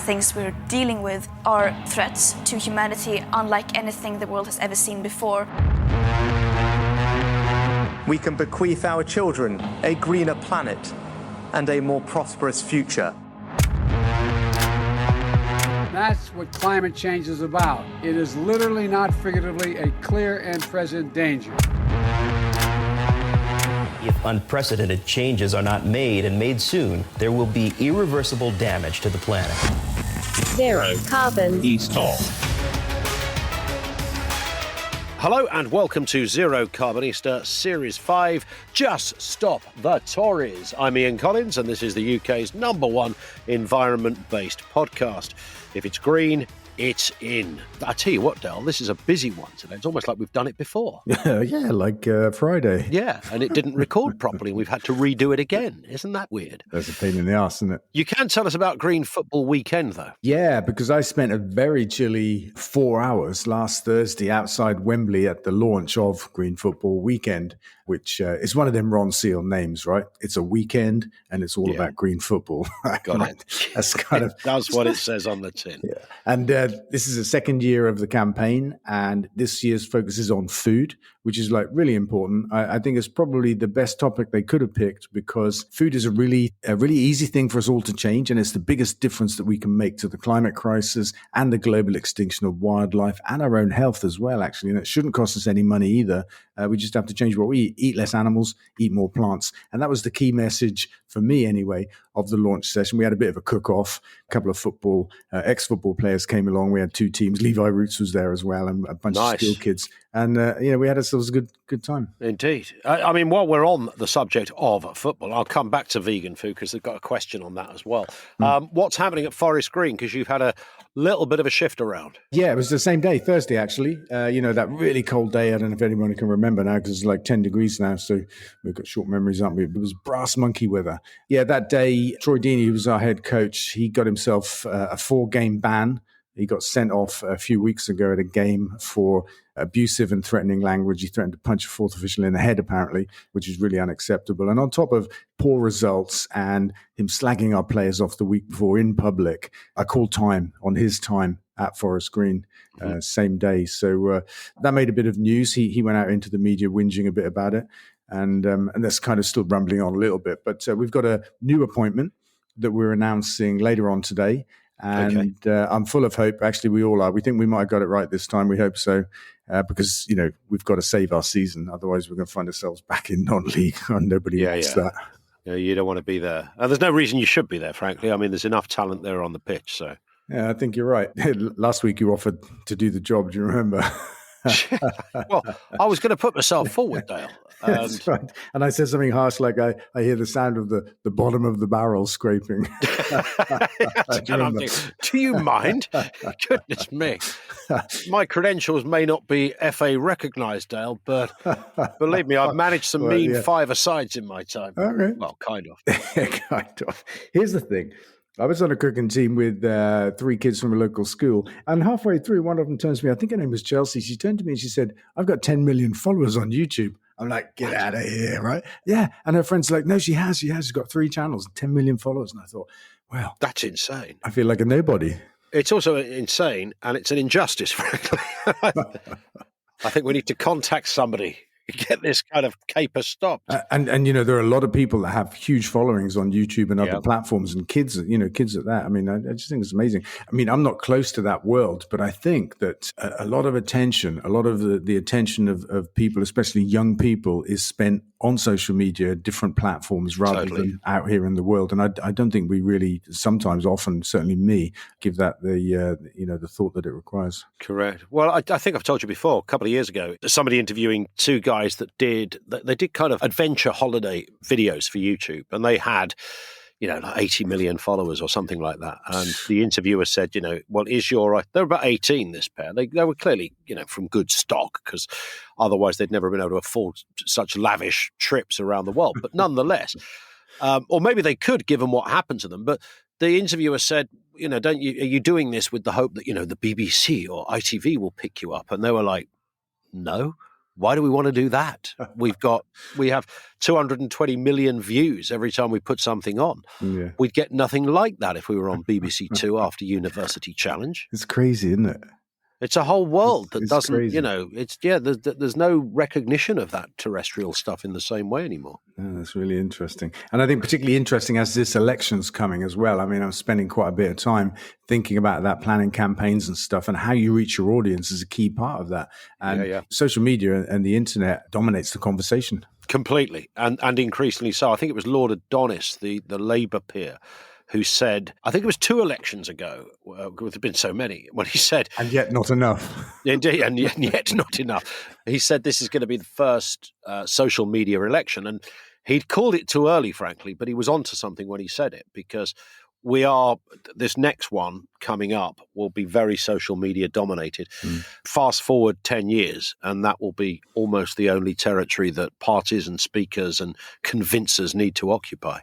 things we're dealing with are threats to humanity unlike anything the world has ever seen before. We can bequeath our children a greener planet and a more prosperous future. That's what climate change is about. It is literally, not figuratively, a clear and present danger. If unprecedented changes are not made and made soon, there will be irreversible damage to the planet. Zerocarbonista. Hello and welcome to Zerocarbonista Series 5, Just Stop the Tories. I'm Ian Collins and this is the UK's #1 environment-based podcast. If it's green, it's in. I tell you what, Del, this is a busy one today. It's almost like we've done it before. Yeah, like Friday. Yeah, and it didn't record properly. We've had to redo it again. Isn't that weird? That's a pain in the arse, isn't it? You can tell us about Green Football Weekend, though. Yeah, because I spent a very chilly 4 hours last Thursday outside Wembley at the launch of Green Football Weekend, which is one of them Ron Seal names, right? It's a weekend and it's all about green football. Got it. That's kind of That's what it says on the tin. Yeah. And this is the second year of the campaign, and this year's focus is on food, which is like really important. I think it's probably the best topic they could have picked because food is a really easy thing for us all to change, and it's the biggest difference that we can make to the climate crisis and the global extinction of wildlife and our own health as well, actually. And it shouldn't cost us any money either. We just have to change what we eat less animals, eat more plants. And that was the key message for me anyway of the launch session. We had a bit of a cook-off. A couple of football, ex-football players came along. We had two teams. Levi Roots was there as well and a bunch of school kids. And, we had ourselves a good time. Indeed. I mean, while we're on the subject of football, I'll come back to vegan food because they've got a question on that as well. What's happening at Forest Green? Because you've had a little bit of a shift around. Yeah, it was the same day, Thursday, actually. That really cold day. I don't know if anyone can remember now because it's like 10 degrees now. So we've got short memories, aren't we? It was brass monkey weather. Yeah, that day, Troy Deeney, who was our head coach, he got himself a 4-game ban. He got sent off a few weeks ago at a game for abusive and threatening language. He threatened to punch a fourth official in the head, apparently, which is really unacceptable. And on top of poor results and him slagging our players off the week before in public, I called time on his time at Forest Green, same day. So that made a bit of news. He went out into the media whinging a bit about it. And that's kind of still rumbling on a little bit. But we've got a new appointment that we're announcing later on today. And I'm full of hope. Actually, we all are. We think we might have got it right this time. We hope so, because, we've got to save our season. Otherwise, we're going to find ourselves back in non-league. And nobody wants that. Yeah, you don't want to be there. There's no reason you should be there, frankly. I mean, there's enough talent there on the pitch. So yeah, I think you're right. Last week, you offered to do the job. Do you remember? Well, I was going to put myself forward, Dale. That's right. And I said something harsh like, I hear the sound of the bottom of the barrel scraping. Do you mind? Goodness me. My credentials may not be FA recognised, Dale, but believe me, I've managed some five-a-sides in my time. Okay. Well, kind of. Kind of. Here's the thing. I was on a cooking team with 3 kids from a local school, and halfway through, one of them turns to me. I think her name was Chelsea. She turned to me and she said, "I've got 10 million followers on YouTube." I'm like, "Get out of here," right? Yeah. And her friends are like, "No, she has. She's got 3 channels and 10 million followers." And I thought, well, that's insane. I feel like a nobody. It's also insane, and it's an injustice, frankly. I think we need to contact somebody. Get this kind of caper stopped. And there are a lot of people that have huge followings on YouTube and other platforms, and kids at that. I mean, I just think it's amazing. I mean, I'm not close to that world, but I think that a lot of attention, a lot of the attention of people, especially young people, is spent on social media, different platforms, rather than out here in the world. And I don't think we really, sometimes, often, certainly me, give that the thought that it requires. Correct. Well, I think I've told you before, a couple of years ago, somebody interviewing 2 guys that did kind of adventure holiday videos for YouTube, and they had like 80 million followers or something like that. And the interviewer said, well, they're about 18, this pair. They were clearly, from good stock, because otherwise they'd never been able to afford such lavish trips around the world. But nonetheless, or maybe they could, given what happened to them. But the interviewer said, are you doing this with the hope that, the BBC or ITV will pick you up? And they were like, no. Why do we want to do that? We have 220 million views every time we put something on. Yeah. We'd get nothing like that if we were on BBC Two after University Challenge. It's crazy, isn't it? It's a whole world that it's doesn't, crazy. there's no recognition of that terrestrial stuff in the same way anymore. Yeah, that's really interesting. And I think particularly interesting as this election's coming as well. I mean, I'm spending quite a bit of time thinking about that, planning campaigns and stuff, and how you reach your audience is a key part of that. And social media and the internet dominates the conversation. Completely, and increasingly so. I think it was Lord Adonis, the Labour peer, who said, I think it was 2 elections ago, there have been so many, when he said... And yet not enough. Indeed, and yet not enough. He said this is going to be the first social media election. And he'd called it too early, frankly, but he was onto something when he said it, because this next one coming up will be very social media dominated. Fast forward 10 years, and that will be almost the only territory that parties and speakers and convincers need to occupy.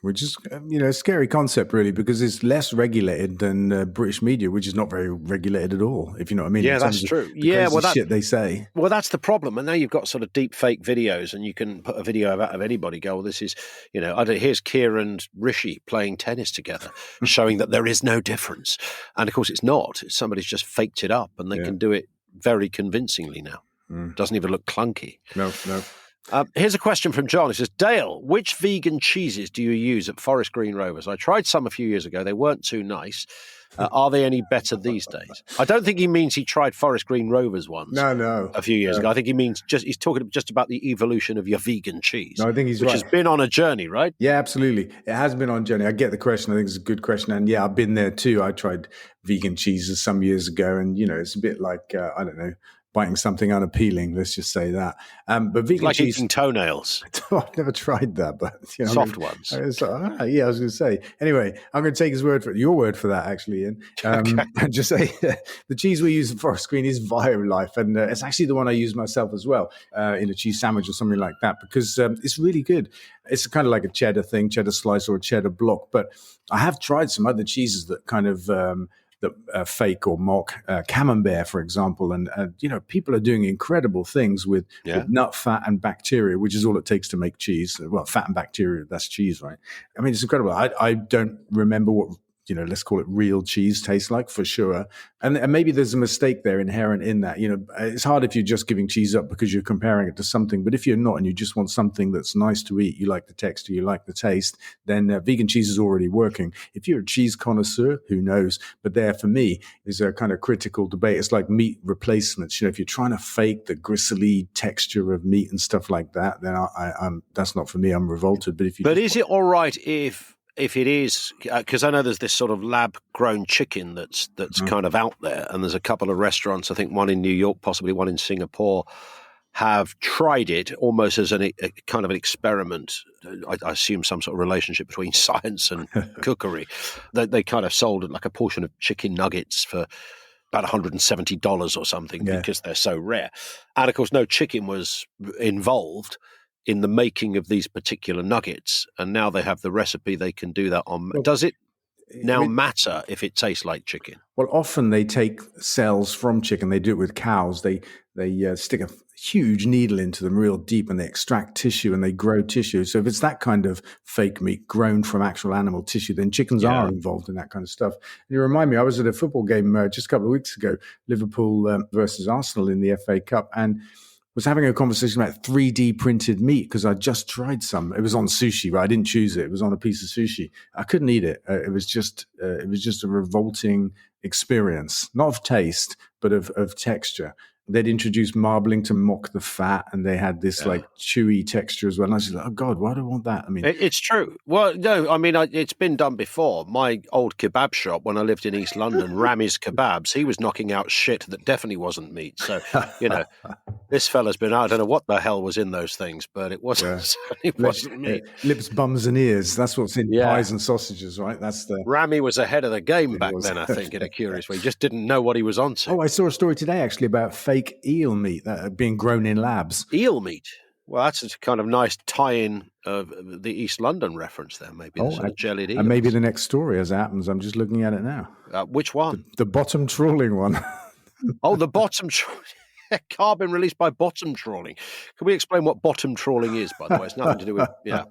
Which is, a scary concept, really, because it's less regulated than British media, which is not very regulated at all, if you know what I mean. Yeah, that's true. Yeah, shit they say. Well, that's the problem. And now you've got sort of deep fake videos, and you can put a video of anybody, go, well, this is, here's Keir and Rishi playing tennis together, showing that there is no difference. And of course, it's not. Somebody's just faked it up, and they can do it very convincingly now. Doesn't even look clunky. No. Here's a question from John. He says, Dale, which vegan cheeses do you use at Forest Green Rovers? I tried some a few years ago. They weren't too nice. Are they any better these days? I don't think he means he tried Forest Green Rovers ones. No. A few years ago. I think he means he's talking just about the evolution of your vegan cheese. No, I think he's right. Which has been on a journey, right? Yeah, absolutely. It has been on a journey. I get the question. I think it's a good question. And yeah, I've been there too. I tried vegan cheeses some years ago. And, it's a bit like, I don't know, biting something unappealing, let's just say that. But vegan like cheese, eating townnails. I've never tried that, but soft ones. I was like, I was going to say. Anyway, I'm going to take your word for that, actually, Ian. And just say the cheese we use at Forest Green is Violife, and it's actually the one I use myself as well in a cheese sandwich or something like that, because it's really good. It's kind of like a cheddar thing, cheddar slice or a cheddar block. But I have tried some other cheeses that kind of that fake or mock camembert, for example. And, people are doing incredible things with nut fat and bacteria, which is all it takes to make cheese. Well, fat and bacteria, that's cheese, right? I mean, it's incredible. I don't remember what, let's call it real cheese tastes like, for sure. And maybe there's a mistake there inherent in that. It's hard if you're just giving cheese up because you're comparing it to something. But if you're not and you just want something that's nice to eat, you like the texture, you like the taste, then vegan cheese is already working. If you're a cheese connoisseur, who knows? But there, for me, is a kind of critical debate. It's like meat replacements. If you're trying to fake the gristly texture of meat and stuff like that, then I'm that's not for me. I'm revolted. But is it all right if it is, because I know there's this sort of lab-grown chicken that's kind of out there, and there's a couple of restaurants, I think one in New York, possibly one in Singapore, have tried it almost as a kind of an experiment. I assume some sort of relationship between science and cookery. They kind of sold like a portion of chicken nuggets for about $170 or something because they're so rare. And of course, no chicken was involved in the making of these particular nuggets, and now they have the recipe, they can do that on. Does it now matter if it tastes like chicken? Well, often they take cells from chicken. They do it with cows. They stick a huge needle into them real deep, and they extract tissue and they grow tissue. So if it's that kind of fake meat grown from actual animal tissue, then chickens are involved in that kind of stuff. And you remind me, I was at a football game just a couple of weeks ago, Liverpool versus Arsenal in the FA Cup, and was having a conversation about 3D printed meat because I just tried some. It was on sushi, right? I didn't choose it. It was on a piece of sushi. I couldn't eat it. It was just a revolting experience, not of taste, but of texture. They'd introduced marbling to mock the fat, and they had this like chewy texture as well. And I was just like, oh God, why do I want that? I mean, it's true. Well, no, I mean, it's been done before. My old kebab shop when I lived in East London, Rami's Kebabs, he was knocking out shit that definitely wasn't meat. So, this fella's been, I don't know what the hell was in those things, but it wasn't, it wasn't meat. Lips, bums and ears. That's what's in pies and sausages, right? That's the... Rami was ahead of the game back then, I think, in a curious way. He just didn't know what he was onto. Oh, I saw a story today actually about fake eel meat being grown in labs. Eel meat? Well, that's a kind of nice tie-in of the East London reference there, maybe. The sort of jellied eels. And maybe the next story, as it happens, I'm just looking at it now. Which one? The bottom trawling one. Oh, the bottom trawling. Carbon released by bottom trawling. Can we explain what bottom trawling is, by the way? It's nothing to do with, yeah.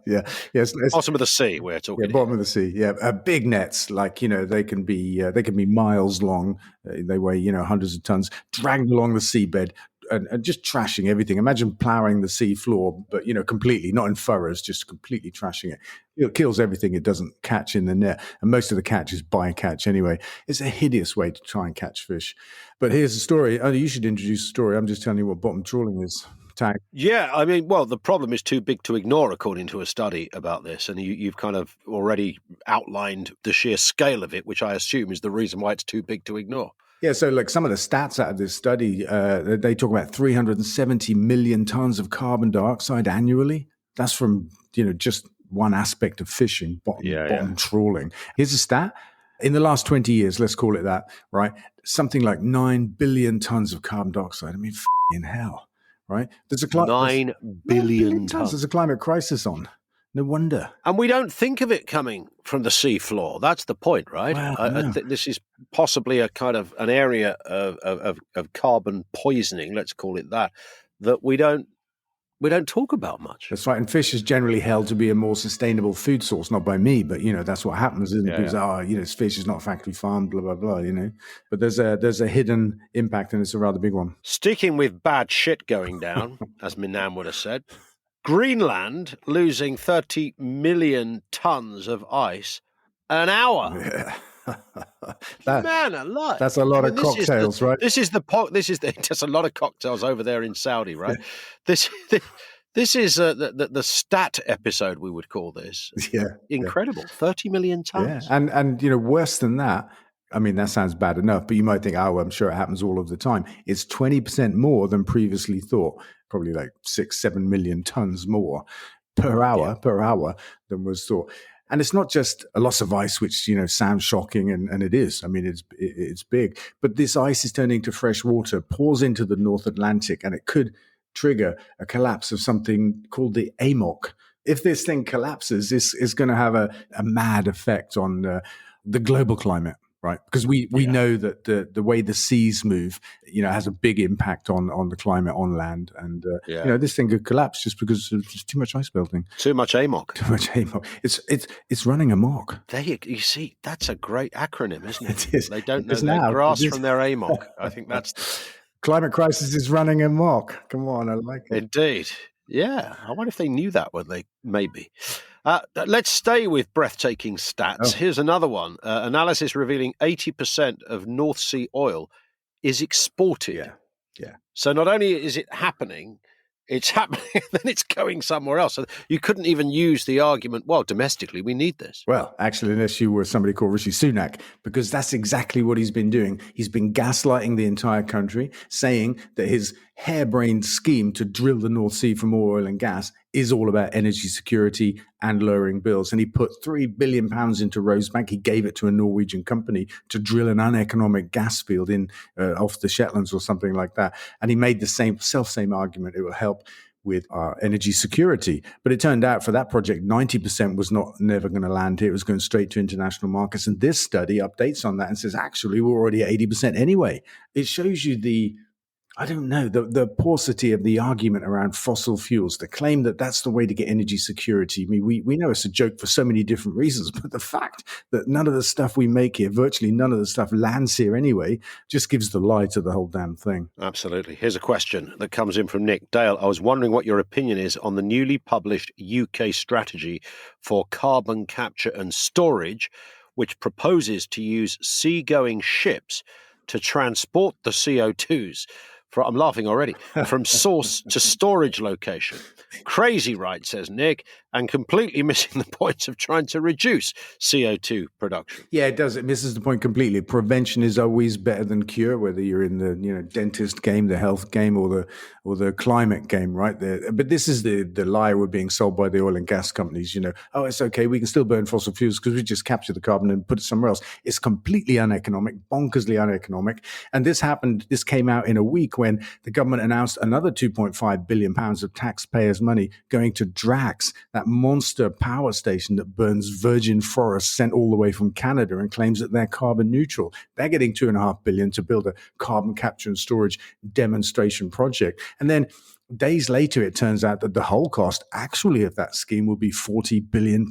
bottom of the sea we're talking Yeah, bottom of the sea. Yeah, big nets, like they can be miles long. They weigh hundreds of tons, dragged along the seabed. And just trashing everything. Imagine plowing the sea floor, but completely, not in furrows, just completely trashing it. It kills everything it doesn't catch in the net, and most of the catch is bycatch anyway. It's a hideous way to try and catch fish. But here's the story. Oh, you should introduce the story. I'm just telling you what bottom trawling is. Tag. Yeah, I mean, well, the problem is too big to ignore, according to a study about this, and you've kind of already outlined the sheer scale of it, which I assume is the reason why it's too big to ignore. Yeah, so like some of the stats out of this study, they talk about 370 million tons of carbon dioxide annually. That's from, just one aspect of fishing, bottom trawling. Here's a stat. In the last 20 years, let's call it that, right? Something like 9 billion tons of carbon dioxide. I mean, in hell, right? There's a 9 billion tons. There's a climate crisis on. No wonder. And we don't think of it coming from the sea floor. That's the point, right? Wow, I think this is possibly a kind of an area of carbon poisoning, let's call it that we don't talk about much. That's right. And fish is generally held to be a more sustainable food source, not by me, but that's what happens, isn't it? Because fish is not factory farmed, blah blah blah. But there's a hidden impact, and it's a rather big one. Sticking with bad shit going down, as Minan would have said. Greenland losing 30 million tons of ice an hour. Yeah. Man alive. That's a lot of cocktails, right? This is just a lot of cocktails over there in Saudi, right? This is the stat episode, we would call this. Yeah. Incredible. 30 million tons. Yeah. And worse than that, I mean, that sounds bad enough, but you might think, I'm sure it happens all of the time. It's 20% more than previously thought, probably like 6-7 million tons more per hour than was thought. And it's not just a loss of ice, which, sounds shocking, and it is. I mean, it's big. But this ice is turning to fresh water, pours into the North Atlantic, and it could trigger a collapse of something called the AMOC. If this thing collapses, it's going to have a mad effect on the global climate. Right, because we know that the way the seas move, has a big impact on the climate on land, and this thing could collapse just because of just too much ice melting. Too much AMOC. Too much AMOC. It's running amok. There you see, that's a great acronym, isn't it? It is. They don't know their grass from their AMOC. I think that's climate crisis is running amok. Come on, I like it. Indeed. Yeah, I wonder if they knew that when they maybe. Let's stay with breathtaking stats. Here's another one. Analysis revealing 80% of North Sea oil is exported. Yeah. So not only is it happening, it's happening, and then it's going somewhere else. So you couldn't even use the argument, well, domestically, we need this. Well, actually, unless you were somebody called Rishi Sunak, because that's exactly what he's been doing. He's been gaslighting the entire country, saying that his harebrained scheme to drill the North Sea for more oil and gas is all about energy security and lowering bills. And he put £3 billion into Rosebank. He gave it to a Norwegian company to drill an uneconomic gas field in off the Shetlands or something like that. And he made the same argument. It will help with our energy security. But it turned out for that project, 90% was never going to land here. It was going straight to international markets. And this study updates on that and says, actually, we're already at 80% anyway. It shows you the paucity of the argument around fossil fuels, the claim that that's the way to get energy security. I mean, we know it's a joke for so many different reasons, but the fact that none of the stuff we make here, virtually none of the stuff lands here anyway, just gives the lie to the whole damn thing. Absolutely. Here's a question that comes in from Nick. Dale, I was wondering what your opinion is on the newly published UK strategy for carbon capture and storage, which proposes to use seagoing ships to transport the CO2s. I'm laughing already. From source to storage location. Crazy, right, says Nick, and completely missing the point of trying to reduce CO2 production. Yeah, it does. It misses the point completely. Prevention is always better than cure, whether you're in the dentist game, the health game, or the climate game, right? But this is the lie we're being sold by the oil and gas companies. It's okay. We can still burn fossil fuels because we just capture the carbon and put it somewhere else. It's completely uneconomic, bonkersly uneconomic. And this came out in a week when the government announced another £2.5 billion of taxpayers' money going to Drax, that monster power station that burns virgin forests sent all the way from Canada and claims that they're carbon neutral. They're getting $2.5 billion to build a carbon capture and storage demonstration project. And then days later, it turns out that the whole cost actually of that scheme will be £40 billion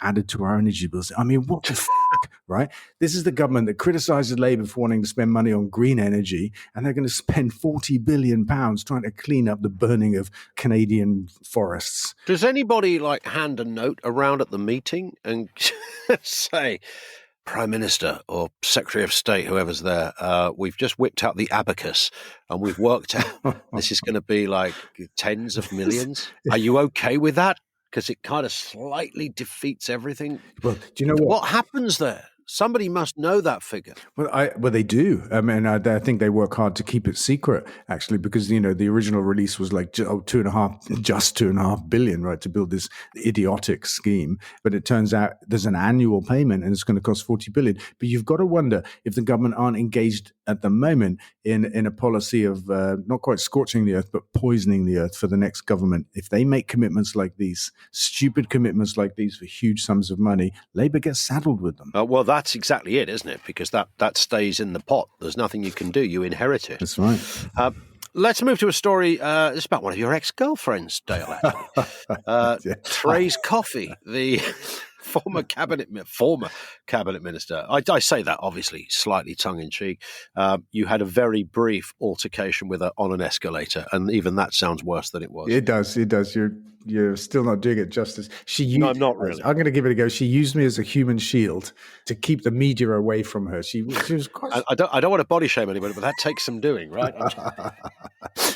added to our energy bills. I mean, what the right? This is the government that criticizes Labour for wanting to spend money on green energy, and they're going to spend £40 billion trying to clean up the burning of Canadian forests. Does anybody hand a note around at the meeting and say, Prime Minister or Secretary of State, whoever's there, we've just whipped out the abacus and we've worked out this is going to be tens of millions. Are you okay with that? Because it kind of slightly defeats everything. Well, do you know what happens there? Somebody must know that figure. Well, they do. I mean, I think they work hard to keep it secret, actually, because the original release was just 2.5 billion, right, to build this idiotic scheme. But it turns out there's an annual payment, and it's going to cost 40 billion. But you've got to wonder if the government aren't engaged at the moment in a policy of not quite scorching the earth, but poisoning the earth for the next government. If they make commitments like these, stupid commitments like these for huge sums of money, Labour gets saddled with them. Well, that's exactly it, isn't it? Because that stays in the pot. There's nothing you can do. You inherit it. That's right. Let's move to a story. It's about one of your ex-girlfriends, Dale, actually. Therese Coffey, the former cabinet minister. I say that, obviously, slightly tongue-in-cheek. You had a very brief altercation with her on an escalator, and even that sounds worse than it was. It does. You're still not doing it justice. No, I'm not really. I'm going to give it a go. She used me as a human shield to keep the media away from her. She was quite... I don't want to body shame anybody, but that takes some doing, right?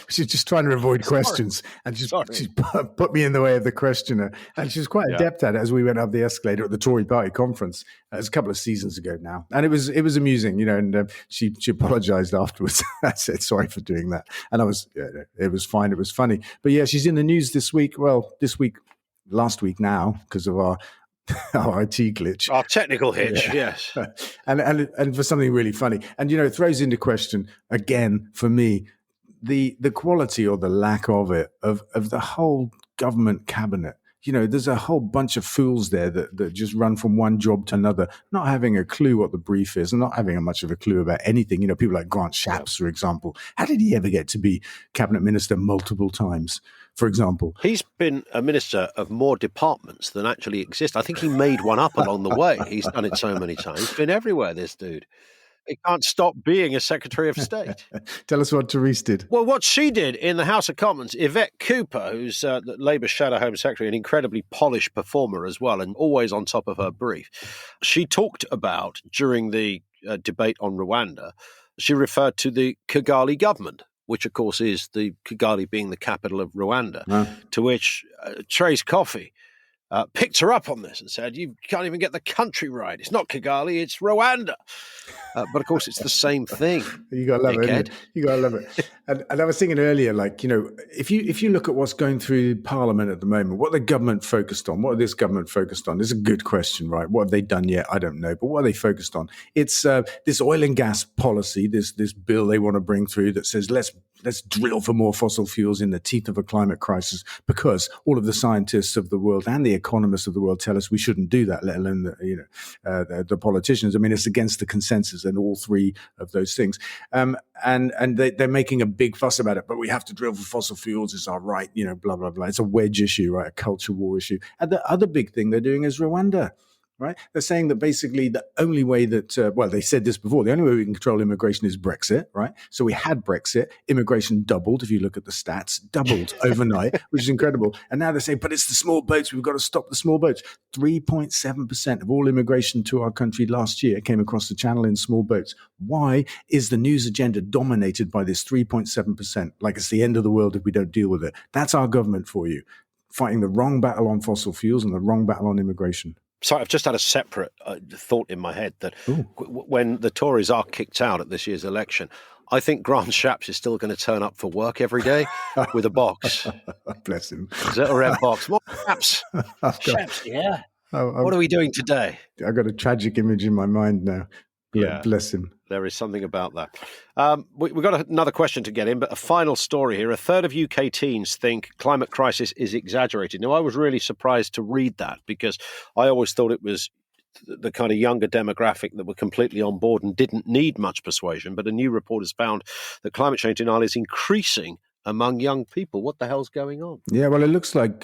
She's just trying to avoid questions, and she put me in the way of the questioner. And she was quite adept at it as we went up the escalator at the Tory party conference. It was a couple of seasons ago now, and it was amusing, And she apologized afterwards. I said sorry for doing that, and it was fine. It was funny, but yeah, she's in the news this week. Well, last week now because of our IT glitch, our technical hitch, yes, and for something really funny, and it throws into question again for me the quality or the lack of it of the whole government cabinet. There's a whole bunch of fools there that just run from one job to another, not having a clue what the brief is and not having much of a clue about anything. People like Grant Shapps, for example. How did he ever get to be cabinet minister multiple times, for example? He's been a minister of more departments than actually exist. I think he made one up along the way. He's done it so many times. He's been everywhere, this dude. He can't stop being a Secretary of State. Tell us what Therese did. Well, what she did in the House of Commons, Yvette Cooper, who's Labour's Shadow Home Secretary, an incredibly polished performer as well, and always on top of her brief. She talked about, during the debate on Rwanda, she referred to the Kigali government, which, of course, is the Kigali being the capital of Rwanda, to which Therese Coffey picked her up on this and said, you can't even get the country right. It's not Kigali, it's Rwanda. But of course, it's the same thing. You got to love it. You got to love it. And I was thinking earlier, if you look at what's going through Parliament at the moment, what the government focused on, what this government focused on, is a good question, right? What have they done yet? I don't know. But what are they focused on? It's this oil and gas policy, this bill they want to bring through that says, let's drill for more fossil fuels in the teeth of a climate crisis, because all of the scientists of the world and the economists of the world tell us we shouldn't do that, let alone the politicians. I mean, it's against the consensus and all three of those things. And they're making a big fuss about it, but we have to drill for fossil fuels. It's our right, blah, blah, blah. It's a wedge issue, right? A culture war issue. And the other big thing they're doing is Rwanda. Right? They're saying that basically the only way that, they said this before, the only way we can control immigration is Brexit, right? So we had Brexit, immigration doubled, if you look at the stats, doubled overnight, which is incredible. And now they say, but it's the small boats, we've got to stop the small boats. 3.7% of all immigration to our country last year came across the channel in small boats. Why is the news agenda dominated by this 3.7%? Like it's the end of the world if we don't deal with it. That's our government for you, fighting the wrong battle on fossil fuels and the wrong battle on immigration. Sorry, I've just had a separate thought in my head that when the Tories are kicked out at this year's election, I think Grant Shapps is still going to turn up for work every day with a box. Bless him. Is it a red box? More Shapps. Shapps, yeah. What are we doing today? I've got a tragic image in my mind now. Yeah. Bless him. There is something about that. We've got another question to get in, but a final story here. A third of UK teens think climate crisis is exaggerated. Now, I was really surprised to read that because I always thought it was the kind of younger demographic that were completely on board and didn't need much persuasion. But a new report has found that climate change denial is increasing among young people. What the hell's going on? Yeah, well, it looks like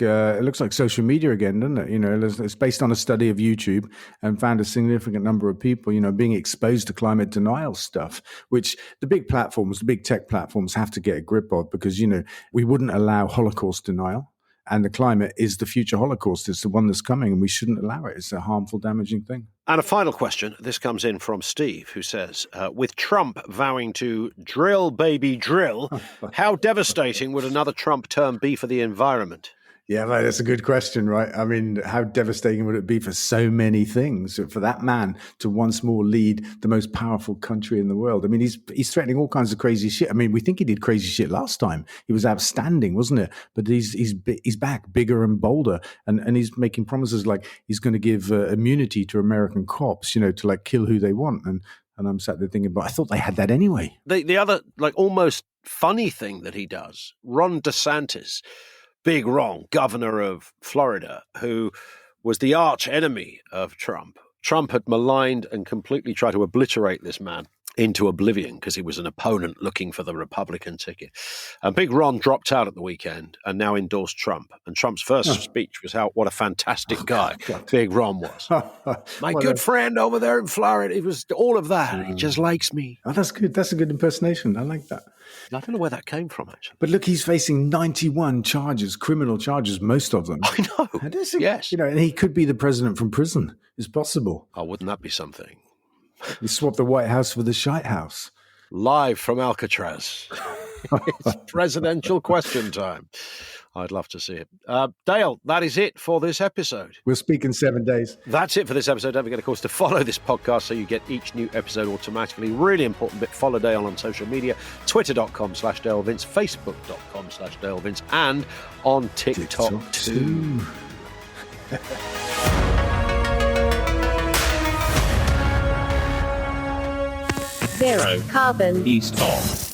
social media again, doesn't it? You know, it's based on a study of YouTube and found a significant number of people, you know, being exposed to climate denial stuff, which the big tech platforms have to get a grip of because, you know, we wouldn't allow Holocaust denial. And the climate is the future Holocaust. It's the one that's coming, and we shouldn't allow it. It's a harmful, damaging thing. And a final question. This comes in from Steve, who says, with Trump vowing to drill, baby, drill, how devastating would another Trump term be for the environment? Yeah, right, that's a good question, right? I mean, how devastating would it be for so many things, for that man to once more lead the most powerful country in the world? I mean, he's threatening all kinds of crazy shit. I mean, we think he did crazy shit last time. He was outstanding, wasn't it? But he's back, bigger and bolder, and he's making promises like he's going to give immunity to American cops, you know, to like kill who they want. And I'm sat there thinking, but I thought they had that anyway. The other, like, almost funny thing that he does, Ron DeSantis, Big Ron, governor of Florida, who was the arch enemy of Trump. Trump had maligned and completely tried to obliterate this man into oblivion because he was an opponent looking for the Republican ticket. And Big Ron dropped out at the weekend and now endorsed Trump. And Trump's first speech was what a fantastic guy Big Ron was. My good friend over there in Florida. It was all of that. He just likes me. Oh, that's good. That's a good impersonation. I like that. I don't know where that came from, actually. But look, he's facing 91 charges, criminal charges, most of them. I know. Yes. You know, and he could be the president from prison. It's possible. Oh, wouldn't that be something? You swap the White House for the Shite House. Live from Alcatraz. It's presidential question time. I'd love to see it. Dale, that is it for this episode. We'll speak in 7 days. That's it for this episode. Don't forget, of course, to follow this podcast so you get each new episode automatically. Really important bit. Follow Dale on social media, twitter.com/DaleVince, facebook.com/DaleVince, and on TikTok too. Zero Carbon East off.